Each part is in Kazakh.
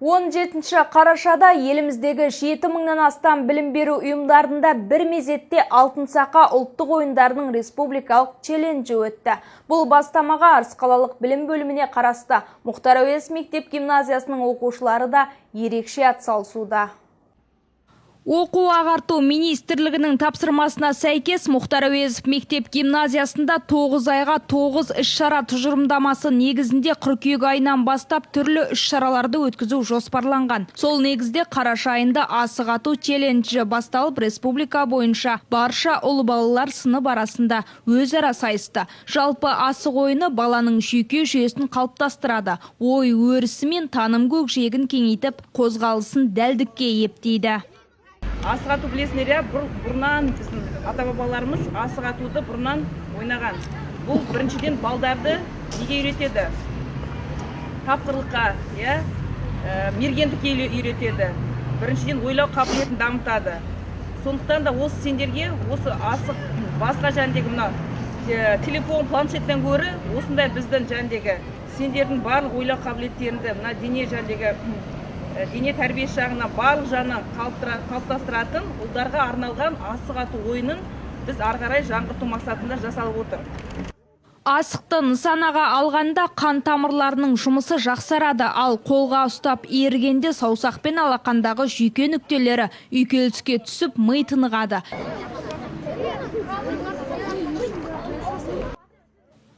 17 қарашада еліміздегі 7.000-нан астам білім беру ұйымдарында бір мезетте алтын сақа ұлттық ойындарының республикалық челленджі өтті. Бұл бастамаға Арыс қалалық білім бөліміне қарасты Мұхтар Әуезов мектеп-гимназиясының оқушылары да ерекше атсалысуда. Оқу ағарту министрлігінің тапсырмасына сәйкес Мұхтар Әуезов мектеп-гимназиясында 9 айға 9 іс-шара тұжырымдамасы негізінде қыркүйек айынан бастап түрлі іс-шараларды өткізу жоспарланған. Сол негізде қараша айында асық ату челленджі басталып, республика бойынша барша ұлы балалар сынып арасында өзара сайысты. Жалпы асық ойыны баланың жүйке жүйесін қалыптастырады, ой өрісі мен таным көкжиегін кеңейтіп, қозғалысын дәлдікке ептейді. Асық ату білесіңдер, иә, бұрыннан біздің ата-бабаларымыз асық атуды бұрыннан ойнаған. Бұл біріншіден балдарды неге үйретеді? Тапқырлыққа, иә, мергендікке үйретеді. Біріншіден ойлау қабілетін дамытады. Сондықтан да осы сендерге осы асық басқа жәндегі мына телефон, планшеттен гөрі осындай біздің жәндегі сендердің барлық ойлау қабілеттерінде мына дене жәндегі дене тәрбиесі жағынан барлық жағынан қалыптастыратын ұлдарға арналған асық ату ойынын біз ары қарай жаңғырту мақсатында жасалып отыр. Асықты нысанаға алғанда қан тамырларының жұмысы жақсарады, ал қолға ұстап иіргенде саусақпен алақандағы жүйке нүктелері үйкеліске түсіп ми тынығады.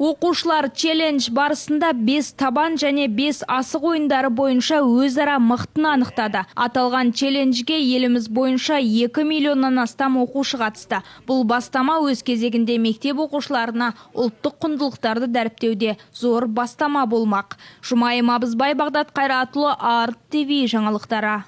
Оқушылар челлендж барысында 5 табан және 5 асық ойындары бойынша өзара мықтыны анықтады. Аталған челленджге еліміз бойынша 2 миллионнан астам оқушы қатысты. Бұл бастама өз кезегінде мектеп оқушыларына ұлттық құндылықтарды дәріптеуде зор бастама болмақ. Жұмайым Абызбай, Бағдат Қайратұлы, Арт ТВ жаңалықтары.